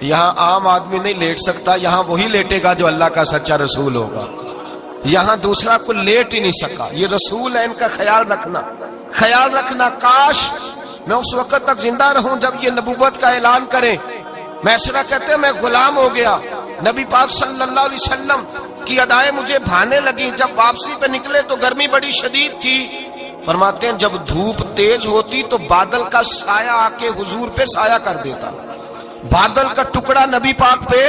یہاں عام آدمی نہیں لیٹ سکتا، یہاں وہی لیٹے گا جو اللہ کا سچا رسول ہوگا، یہاں دوسرا کوئی لیٹ ہی نہیں سکا۔ یہ رسول ہے، ان کا خیال رکھنا۔ کاش میں اس وقت تک زندہ رہوں جب یہ نبوت کا اعلان کریں۔ میسرہ کہتے ہیں میں غلام ہو گیا، نبی پاک صلی اللہ علیہ وسلم کی ادائیں مجھے بھانے لگیں۔ جب واپسی پہ نکلے تو گرمی بڑی شدید تھی۔ فرماتے ہیں جب دھوپ تیز ہوتی تو بادل کا سایہ آ کے حضور پہ سایہ کر دیتا، بادل کا ٹکڑا نبی پاک پہ۔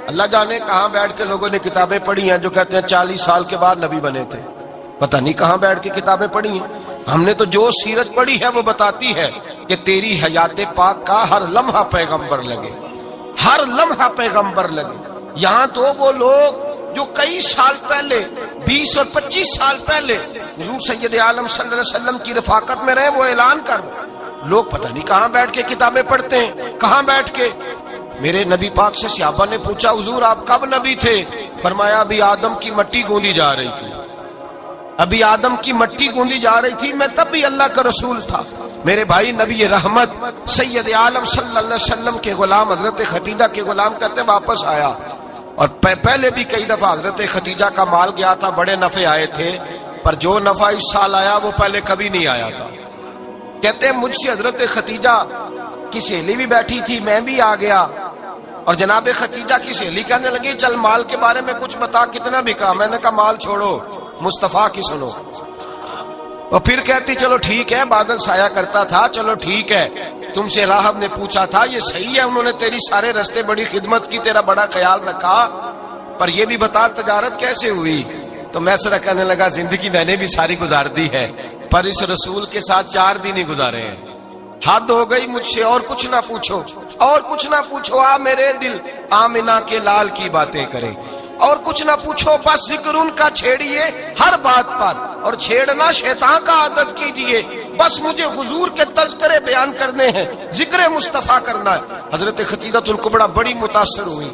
اللہ جانے کہاں بیٹھ کے لوگوں نے کتابیں پڑھی ہیں جو کہتے ہیں 40 سال کے بعد نبی بنے تھے، پتہ نہیں کہاں بیٹھ کے کتابیں پڑھی ہیں۔ ہم نے تو جو سیرت پڑھی ہے وہ بتاتی ہے کہ تیری حیات پاک کا ہر لمحہ پیغمبر لگے، ہر لمحہ پیغمبر لگے۔ یہاں تو وہ لوگ جو کئی سال پہلے 20 اور 25 سال پہلے حضور سید عالم صلی اللہ علیہ وسلم کی رفاقت میں رہے، وہ اعلان کر لوگ پتہ نہیں کہاں بیٹھ کے کتابیں پڑھتے ہیں، کہاں بیٹھ کے۔ میرے نبی پاک سے صحابہ نے پوچھا حضور آپ کب نبی تھے؟ فرمایا ابھی آدم کی مٹی گوندی جا رہی تھی، ابھی آدم کی مٹی گوندی جا رہی تھی، میں تب بھی اللہ کا رسول تھا۔ میرے بھائی نبی رحمت سید عالم صلی اللہ علیہ وسلم کے غلام حضرت خدیجہ کے غلام کہتے ہیں واپس آیا، اور پہلے بھی کئی دفعہ حضرت خدیجہ کا مال گیا تھا، بڑے نفع آئے تھے، پر جو نفع اس سال آیا وہ پہلے کبھی نہیں آیا تھا۔ کہتے ہیں مجھ سے حضرت خدیجہ کی سہیلی بھی بیٹھی تھی، میں بھی آ گیا، اور جناب خدیجہ کی سہیلی کہنے لگی چل مال کے بارے میں کچھ بتا، کتنا بکا؟ میں نے کہا مال چھوڑو، مصطفیٰ کی سنو۔ اور پھر کہتی چلو ٹھیک ہے، بادل سایہ کرتا تھا، چلو ٹھیک ہے، تم سے راہب نے پوچھا تھا، یہ صحیح ہے انہوں نے تیری سارے رستے بڑی خدمت کی، تیرا بڑا خیال رکھا، پر یہ بھی بتا تجارت کیسے ہوئی؟ تو میں سر کہنے لگا زندگی میں نے بھی ساری گزار دی ہے، پر اس رسول کے ساتھ 4 دن ہی گزارے ہیں، حد ہو گئی مجھ سے، اور کچھ نہ پوچھو، اور کچھ نہ پوچھو، آ میرے دل آمنہ کے لال کی باتیں کرے، اور کچھ نہ پوچھو، بس ذکر ان کا چھیڑیے ہر بات پر، اور چھیڑنا شیطان کا عادت کیجئے، بس مجھے حضور کے تذکرے بیان کرنے ہیں، ذکر مصطفیٰ کرنا ہے۔ حضرت خدیجہ الکبریٰ بڑی متاثر ہوئی،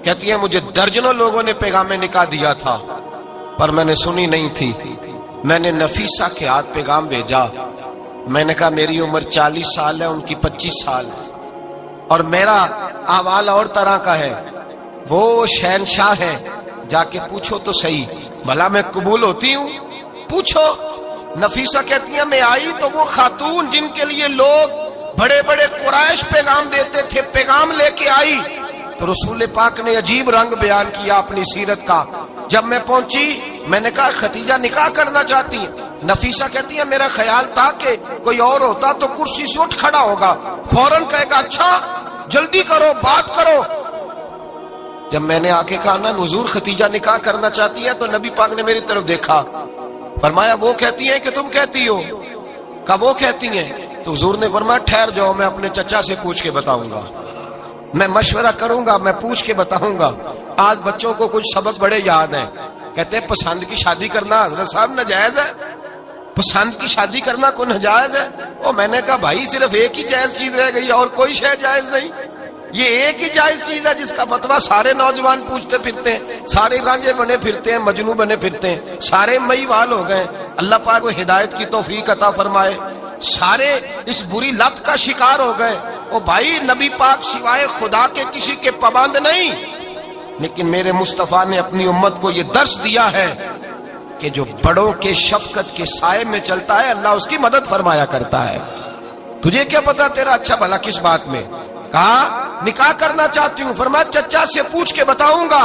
کہتی ہیں مجھے درجنوں لوگوں نے پیغام نکاح دیا تھا پر میں نے سنی نہیں تھی، میں نے نفیسہ کے ہاتھ پیغام بھیجا، میں نے کہا میری عمر 40 سال ہے، ان کی 25 سال، اور میرا احوال اور طرح کا ہے، وہ شہنشاہ ہے، جا کے پوچھو تو صحیح، بھلا میں قبول ہوتی ہوں؟ پوچھو۔ نفیسہ کہتی ہیں میں آئی تو وہ خاتون جن کے لیے لوگ بڑے بڑے قریش پیغام دیتے تھے، پیغام لے کے آئی، تو رسول پاک نے عجیب رنگ بیان کیا اپنی سیرت کا۔ جب میں پہنچی میں نے کہا خدیجہ نکاح کرنا چاہتی ہیں؟ نفیسہ کہتی ہے میرا خیال تھا کہ کوئی اور ہوتا تو کرسی سے اٹھ کھڑا ہوگا، فوراً کہے گا اچھا جلدی کرو بات کرو۔ جب میں نے آ کے کہا نا حضور خدیجہ نکاح کرنا چاہتی ہے، تو نبی پاک نے میری طرف دیکھا، فرمایا وہ کہتی ہیں کہ تم کہتی ہو؟ کہا وہ کہتی ہیں، تو حضور نے فرمایا ٹھہر جاؤ، میں اپنے چچا سے پوچھ کے بتاؤں گا، میں مشورہ کروں گا، میں پوچھ کے بتاؤں گا۔ آج بچوں کو کچھ سبق بڑے یاد ہیں، کہتے ہیں پسند کی شادی کرنا حضرت صاحب ناجائز ہے، پسند کی شادی کرنا کوئی ناجائز ہے؟ اور میں نے کہا بھائی صرف ایک ہی جائز چیز رہ گئی، اور کوئی شے جائز نہیں، یہ ایک ہی جائز چیز ہے جس کا فتویٰ سارے نوجوان پوچھتے پھرتے ہیں، سارے رانجے بنے پھرتے ہیں، مجنوں بنے پھرتے ہیں، سارے مئی وال ہو گئے۔ اللہ پاک وہ ہدایت کی توفیق عطا فرمائے، سارے اس بری لت کا شکار ہو گئے۔ او بھائی نبی پاک سوائے خدا کے کسی کے پابند نہیں، لیکن میرے مصطفیٰ نے اپنی امت کو یہ درس دیا ہے کہ جو بڑوں کے شفقت کے سائے میں چلتا ہے اللہ اس کی مدد فرمایا کرتا ہے۔ تجھے کیا پتا تیرا اچھا بھلا کس بات میں؟ کہا نکاح کرنا چاہتی ہوں، فرمایا چچا سے پوچھ کے بتاؤں گا۔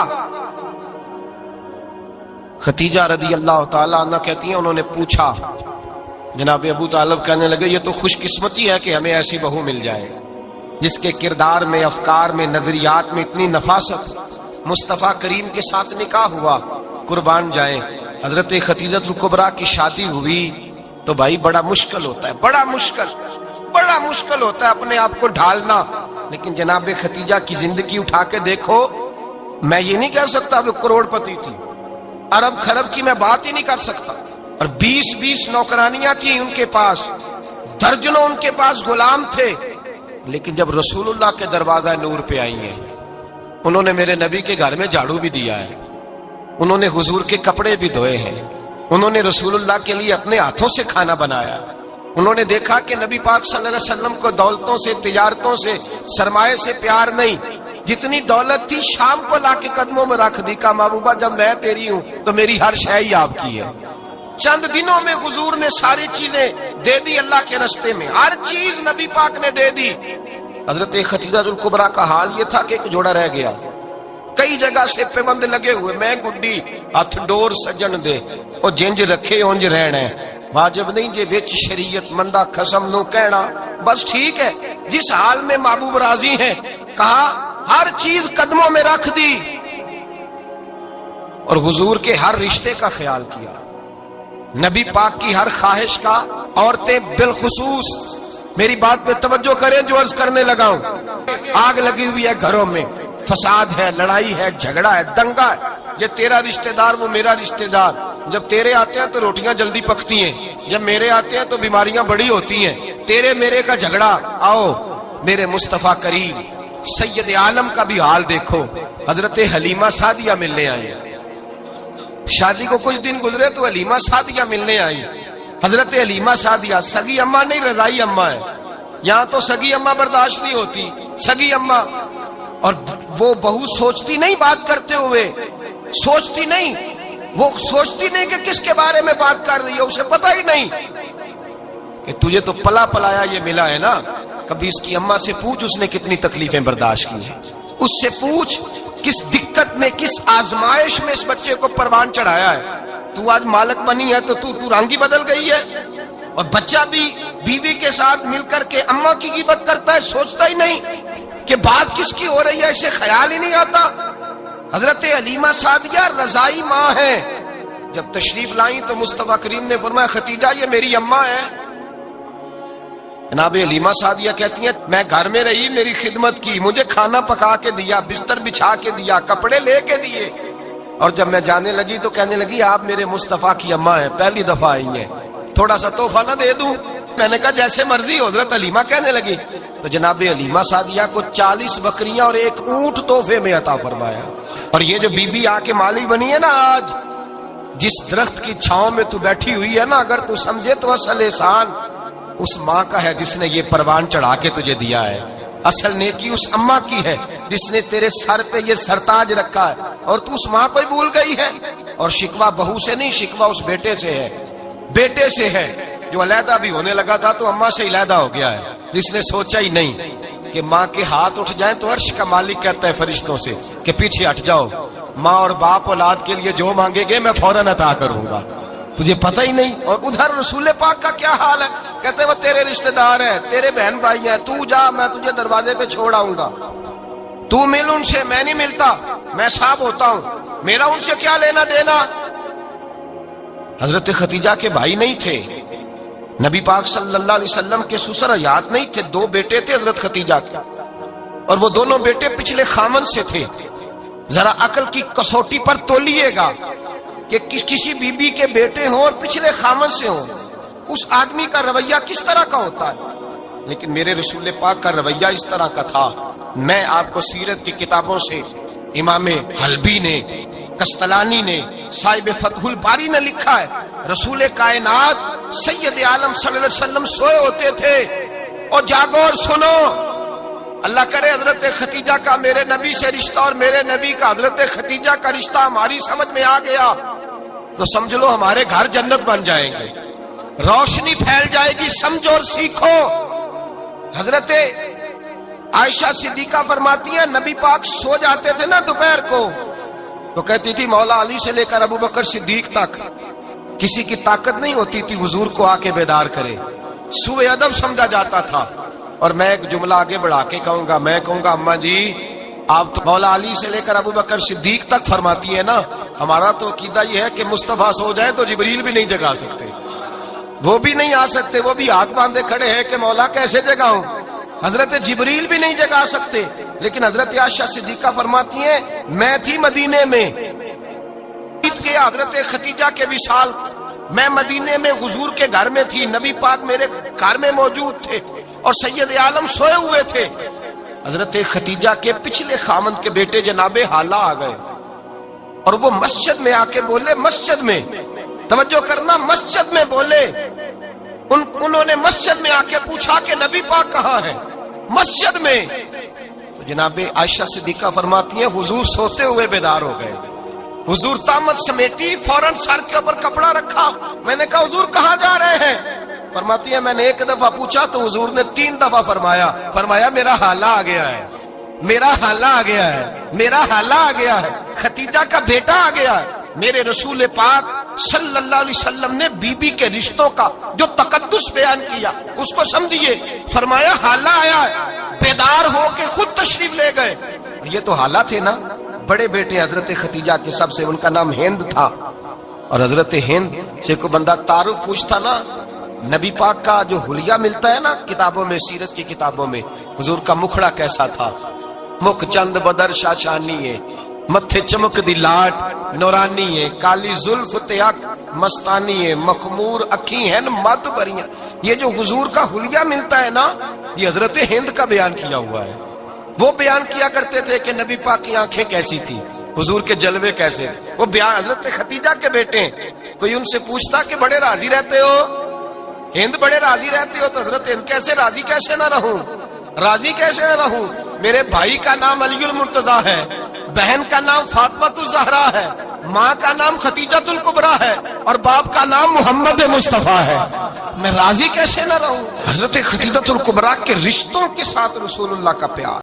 خدیجہ رضی اللہ تعالیٰ عنہ کہتی ہیں انہوں نے پوچھا، جناب ابو طالب کہنے لگے یہ تو خوش قسمتی ہے کہ ہمیں ایسی بہو مل جائے جس کے کردار میں، افکار میں، نظریات میں اتنی نفاست۔ مصطفیٰ کریم کے ساتھ نکاح ہوا، قربان جائیں۔ حضرت خدیجہ الکبریٰ کی شادی ہوئی تو بھائی بڑا مشکل ہوتا ہے، بڑا مشکل ہوتا ہے اپنے آپ کو ڈھالنا، لیکن جناب خدیجہ کی زندگی اٹھا کے دیکھو، میں یہ نہیں کہہ سکتا وہ کروڑ پتی تھی، ارب خرب کی میں بات ہی نہیں کر سکتا، اور 20 نوکرانیاں تھیں ان کے پاس، درجنوں ان کے پاس غلام تھے، لیکن جب رسول اللہ کے دروازہ نور پہ آئی ہیں، انہوں نے میرے نبی کے گھر میں جھاڑو بھی دیا ہے، انہوں نے حضور کے کپڑے بھی دھوئے ہیں، انہوں نے رسول اللہ کے لیے اپنے ہاتھوں سے کھانا بنایا، انہوں نے دیکھا کہ نبی پاک صلی اللہ علیہ وسلم کو دولتوں سے، تجارتوں سے، سرمایے سے پیار نہیں، جتنی دولت تھی شام کو لا کے قدموں میں رکھ دی، کہا محبوبہ جب میں تیری ہوں تو میری ہر شے ہی آپ کی ہے۔ چند دنوں میں حضور نے ساری چیزیں دے دی اللہ کے راستے میں، ہر چیز نبی پاک نے دے دی۔ حضرت خدیجہ الکبریٰ کا حال یہ تھا کہ ایک جوڑا رہ گیا، کئی جگہ سے پیبند لگے ہوئے، میں گڈی ہاتھ ڈور سجن دے او جنج رکھے اونج رہنا ہے، واجب نہیں جے وچ شریعت مندہ قسم نو کہنا، بس ٹھیک ہے جس حال میں محبوب راضی ہیں، کہا ہر چیز قدموں میں رکھ دی اور حضور کے ہر رشتے کا خیال کیا، نبی پاک کی ہر خواہش کا۔ عورتیں بالخصوص میری بات پہ توجہ کریں جو عرض کرنے لگا ہوں، آگ لگی ہوئی ہے گھروں میں، فساد ہے، لڑائی ہے، جھگڑا ہے، دنگا ہے، یہ تیرا رشتہ دار وہ میرا رشتہ دار، جب تیرے آتے ہیں تو روٹیاں جلدی پکتی ہیں، جب میرے آتے ہیں تو بیماریاں بڑی ہوتی ہیں، تیرے میرے کا جھگڑا۔ آؤ میرے مصطفیٰ کریم سید عالم کا بھی حال دیکھو، حضرت حلیمہ سعدیہ ملنے آئی، شادی کو کچھ دن گزرے تو حلیمہ سعدیہ ملنے آئی۔ حضرت حلیمہ سعدیہ سگی اماں نہیں، رضائی اماں ہے، یہاں تو سگی اماں برداشت نہیں ہوتی، سگی اماں، اور وہ بہو سوچتی نہیں بات کرتے ہوئے، سوچتی نہیں، وہ سوچتی نہیں کہ کس کے بارے میں بات کر رہی ہے، اسے پتہ ہی نہیں کہ تجھے تو پلا پلایا یہ ملا ہے نا، کبھی اس کی اماں سے پوچھ اس نے کتنی تکلیفیں برداشت کی ہیں، اس سے پوچھ کس دقت میں، کس آزمائش میں اس بچے کو پروان چڑھایا ہے۔ تو آج مالک بنی ہے تو تو رنگ ہی بدل گئی ہے، اور بچہ بھی بیوی کے ساتھ مل کر کے اماں کی غیبت کرتا ہے، سوچتا ہی نہیں کہ بات کس کی ہو رہی ہے، اسے خیال ہی نہیں آتا۔ حضرت حلیمہ سعدیہ رضائی ماں ہے، جب تشریف لائیں تو مصطفیٰ کریم نے فرمایا خدیجہ یہ میری اماں ہے۔ جناب حلیمہ سعدیہ کہتی ہیں میں گھر میں رہی، میری خدمت کی، مجھے کھانا پکا کے دیا، بستر بچھا کے دیا، کپڑے لے کے دیے، اور جب میں جانے لگی تو کہنے لگی آپ میرے مصطفیٰ کی اماں ہیں، پہلی دفعہ آئی ہیں، تھوڑا سا تحفہ نہ دے دوں؟ میں نے کہا جیسے مرضی۔ حضرت حلیمہ کہنے لگی تو جناب حلیمہ سعدیہ کو 40 بکریاں اور 1 اونٹ تحفے میں عطا فرمایا۔ اور یہ جو بی بی آ کے مالی بنی ہے نا آج، جس درخت کی چھاؤں میں تو بیٹھی ہوئی ہے نا، اگر تو سمجھے تو اصل احسان اس ماں کا ہے جس نے یہ پروان چڑھا کے تجھے دیا ہے، اصل نیکی اس اماں کی ہے جس نے تیرے سر پہ یہ سرتاج رکھا ہے، اور تو اس ماں کو ہی بھول گئی ہے۔ اور شکوہ بہو سے نہیں، شکوہ اس بیٹے سے ہے، بیٹے سے ہے جو علیحدہ بھی ہونے لگا تھا تو اماں سے علیحدہ ہو گیا ہے، جس نے سوچا ہی نہیں کہ ماں کے ہاتھ اٹھ جائیں تو عرش کا مالک کہتا ہے فرشتوں سے کہ پیچھے ہٹ جاؤ، ماں اور باپ اولاد کے لیے جو مانگے گے میں فوراً عطا کروں گا، تجھے پتہ ہی نہیں۔ اور ادھر رسول پاک کا کیا حال ہے، کہتے وہ تیرے رشتہ دار ہیں، تیرے بہن بھائی ہیں، تو جا میں تجھے دروازے پہ چھوڑ آؤں گا، تو مل ان سے، میں نہیں ملتا، میں صاحب ہوتا ہوں، میرا ان سے کیا لینا دینا۔ حضرت خدیجہ کے بھائی نہیں تھے، نبی پاک صلی اللہ علیہ وسلم کے سسر حیات نہیں تھے، 2 بیٹے تھے حضرت خدیجہ کے، اور وہ دونوں بیٹے پچھلے خامن سے تھے۔ ذرا عقل کی کسوٹی پر تولیے گا کہ کسی بی بی کے بیٹے ہوں اور پچھلے خامن سے ہوں، اس آدمی کا رویہ کس طرح کا ہوتا ہے، لیکن میرے رسول پاک کا رویہ اس طرح کا تھا۔ میں آپ کو سیرت کی کتابوں سے امام حلبی نے، قسطلانی نے، صاحب فتح الباری نے لکھا ہے، رسول کائنات سید عالم صلی اللہ علیہ وسلم سوئے ہوتے تھے، اور جاگو اور سنو، اللہ کرے حضرت خدیجہ کا میرے نبی سے رشتہ اور میرے نبی کا حضرت خدیجہ کا رشتہ ہماری سمجھ میں آ گیا تو سمجھ لو ہمارے گھر جنت بن جائیں گے، روشنی پھیل جائے گی، سمجھو اور سیکھو۔ حضرت عائشہ صدیقہ فرماتی ہیں نبی پاک سو جاتے تھے نا دوپہر کو تو کہتی تھی مولا علی سے لے کر ابو بکر صدیق تک کسی کی طاقت نہیں ہوتی تھی حضور کو آ کے بیدار کرے، سوء ادب سمجھا جاتا تھا۔ اور میں ایک جملہ آگے بڑھا کے کہوں گا، میں کہوں گا اماں جی آپ تو مولا علی سے لے کر ابو بکر صدیق تک فرماتی ہے نا، ہمارا تو عقیدہ یہ ہے کہ مصطفیٰ سو جائے تو جبریل بھی نہیں جگا سکتے، وہ بھی نہیں آ سکتے، وہ بھی ہاتھ باندھے کھڑے ہیں کہ مولا کیسے جگاؤں، حضرت جبریل بھی نہیں جگا سکتے۔ لیکن حضرت عائشہ صدیقہ فرماتی ہیں میں تھی مدینے میں کے حضرت خدیجہ کے وصال، میں مدینے میں حضور کے گھر میں تھی، نبی پاک میرے گھر میں موجود تھے اور سید عالم سوئے ہوئے تھے۔ حضرت خدیجہ کے پچھلے خامند کے بیٹے جناب حالہ آ گئے اور وہ مسجد میں آ کے بولے، مسجد میں توجہ کرنا، مسجد میں بولے، انہوں نے مسجد میں آ کے پوچھا کہ نبی پاک کہاں ہے؟ مسجد میں تو جناب عائشہ صدیقہ فرماتی ہیں حضور سوتے ہوئے بیدار ہو گئے. حضور طامت سمیٹی، فوراً سر کے اوپر کپڑا رکھا. میں نے کہا حضور کہاں جا رہے ہیں؟ فرماتی ہے میں نے ایک دفعہ پوچھا تو حضور نے 3 دفعہ فرمایا میرا حالہ آ گیا ہے، میرا حالہ آ گیا ہے، میرا حالہ آ گیا ہے، ختیجہ کا بیٹا آ گیا ہے. میرے رسول پاک صلی اللہ علیہ وسلم نے بی بی کے رشتوں کا جو تقدس بیان کیا اس کو سمجھیے. فرمایا حالہ آیا ہے، بیدار ہو کے خود تشریف لے گئے. یہ تو حالہ تھے نا، بڑے بیٹے حضرت ختیجہ کے سب سے، ان کا نام ہند تھا. اور حضرت ہند سے کوئی بندہ تعارف پوچھتا نا، نبی پاک کا جو حلیہ ملتا ہے نا کتابوں میں، سیرت کی کتابوں میں، حضور کا مکھڑا کیسا تھا. مکھ چند بدر شاشانی ہے، متھے چمک دی لاٹ نورانی ہے، کالی زلف تیاک مستانی ہے، مخمور اکھی ہیں مد بریاں. یہ جو حضور کا حلیہ ملتا ہے نا، یہ حضرت ہند کا بیان کیا ہوا ہے. وہ بیان کیا کرتے تھے کہ نبی پاک کی آنکھیں کیسی تھی، حضور کے جلوے کیسے. وہ بیان حضرت ختیجہ کے بیٹے ہیں. کوئی ان سے پوچھتا کہ بڑے راضی رہتے ہو، ہند بڑے راضی رہتے ہو، تو حضرت ہند کیسے راضی کیسے نہ رہوں، راضی کیسے نہ رہوں. میرے بھائی کا نام علی المرتضیٰ ہے، بہن کا نام فاطمہ الزہرا ہے، ماں کا نام ختیجۃ الکبریٰ ہے، اور باپ کا نام محمد مصطفیٰ ہے. میں راضی کیسے نہ رہوں. حضرت ختیجۃ الکبریٰ کے رشتوں کے ساتھ رسول اللہ کا پیار.